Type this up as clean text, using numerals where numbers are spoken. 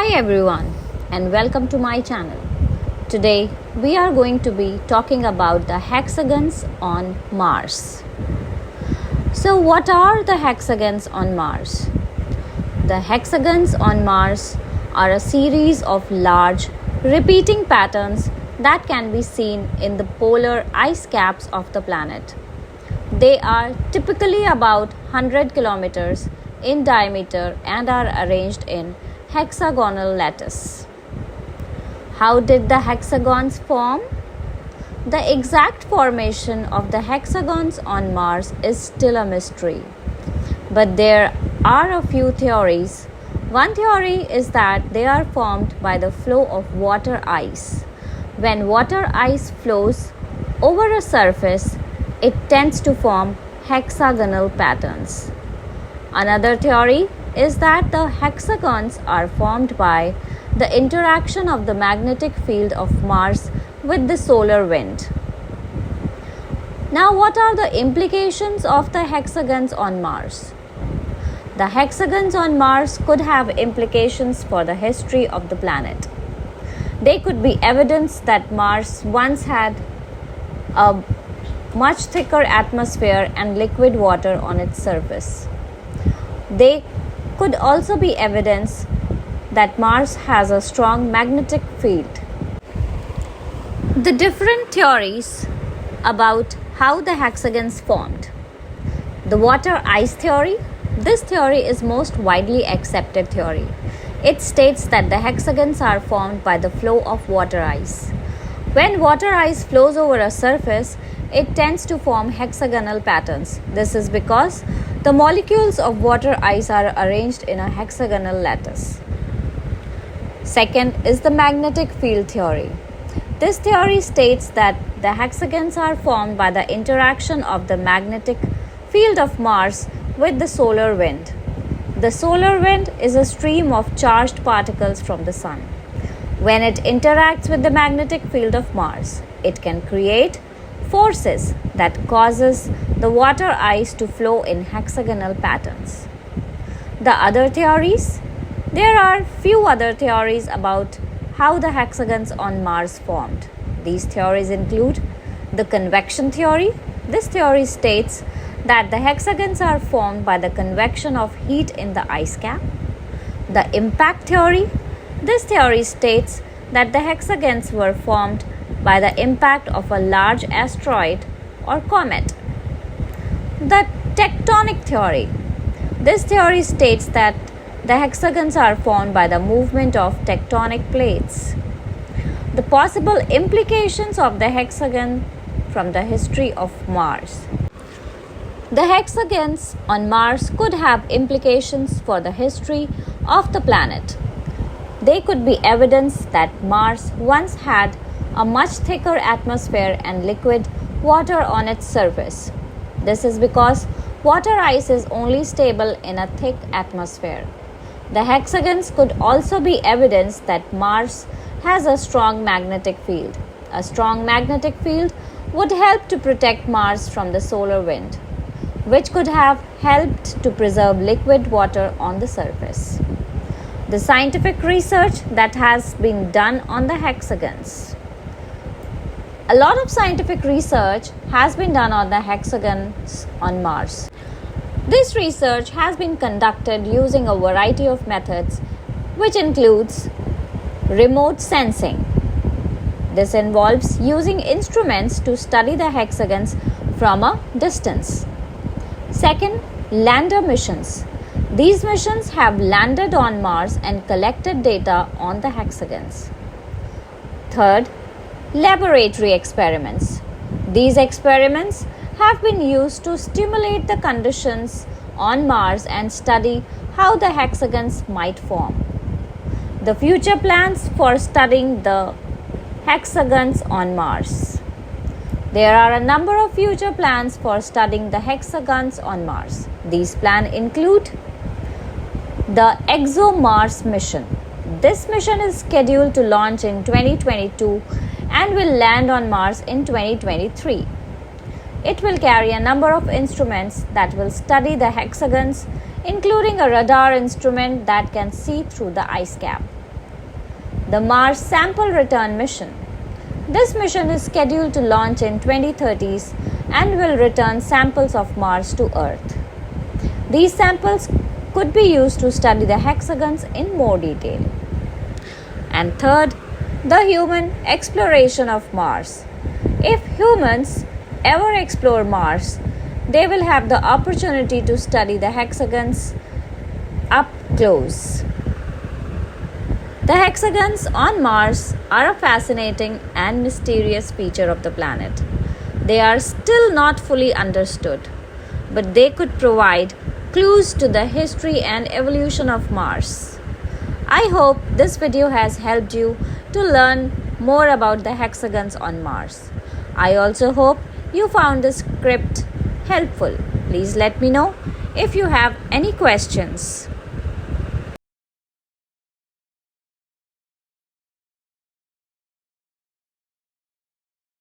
Hi everyone and welcome to my channel. Today we are going to be talking about the hexagons on Mars. So what are the hexagons on Mars? The hexagons on Mars are a series of large repeating patterns that can be seen in the polar ice caps of the planet. They are typically about 100 kilometers in diameter and are arranged in hexagonal lattice. How did the hexagons form? The exact formation of the hexagons on Mars is still a mystery, but there are a few theories. One theory is that they are formed by the flow of water ice. When water ice flows over a surface, it tends to form hexagonal patterns. Another theory is that the hexagons are formed by the interaction of the magnetic field of Mars with the solar wind. Now, what are the implications of the hexagons on Mars? The hexagons on Mars could have implications for the history of the planet. They could be evidence that Mars once had a much thicker atmosphere and liquid water on its surface. They could also be evidence that Mars has a strong magnetic field. The different theories about how the hexagons formed. The water ice theory. This theory is most widely accepted theory. It states that the hexagons are formed by the flow of water ice. When water ice flows over a surface, it tends to form hexagonal patterns. This is because the molecules of water ice are arranged in a hexagonal lattice. Second is the magnetic field theory. This theory states that the hexagons are formed by the interaction of the magnetic field of Mars with the solar wind. The solar wind is a stream of charged particles from the sun. When it interacts with the magnetic field of Mars, it can create forces that causes the water ice to flow in hexagonal patterns. The other theories? There are few other theories about how the hexagons on Mars formed. These theories include the convection theory. This theory states that the hexagons are formed by the convection of heat in the ice cap. The impact theory. This theory states that the hexagons were formed by the impact of a large asteroid or comet. The tectonic theory. This theory states that the hexagons are formed by the movement of tectonic plates. The possible implications of the hexagon from the history of Mars. The hexagons on Mars could have implications for the history of the planet. They could be evidence that Mars once had a much thicker atmosphere and liquid water on its surface. This is because water ice is only stable in a thick atmosphere. The hexagons could also be evidence that Mars has a strong magnetic field. A strong magnetic field would help to protect Mars from the solar wind, which could have helped to preserve liquid water on the surface. The scientific research that has been done on the hexagons. A lot of scientific research has been done on the hexagons on Mars. This research has been conducted using a variety of methods, which includes remote sensing. This involves using instruments to study the hexagons from a distance. Second, lander missions. These missions have landed on Mars and collected data on the hexagons. Third, laboratory experiments. These experiments have been used to stimulate the conditions on Mars and study how the hexagons might form. The future plans for studying the hexagons on Mars. There are a number of future plans for studying the hexagons on Mars. These plans include the ExoMars mission. This mission is scheduled to launch in 2022 and will land on Mars in 2023. It will carry a number of instruments that will study the hexagons, including a radar instrument that can see through the ice cap. the Mars Sample Return Mission. This mission is scheduled to launch in 2030s and will return samples of Mars to Earth. These samples could be used to study the hexagons in more detail. And third, the human exploration of Mars. If humans ever explore Mars, they will have the opportunity to study the hexagons up close. The hexagons on Mars are a fascinating and mysterious feature of the planet. They are still not fully understood, but they could provide clues to the history and evolution of Mars. I hope this video has helped you to learn more about the hexagons on Mars. I also hope you found this script helpful. Please let me know if you have any questions.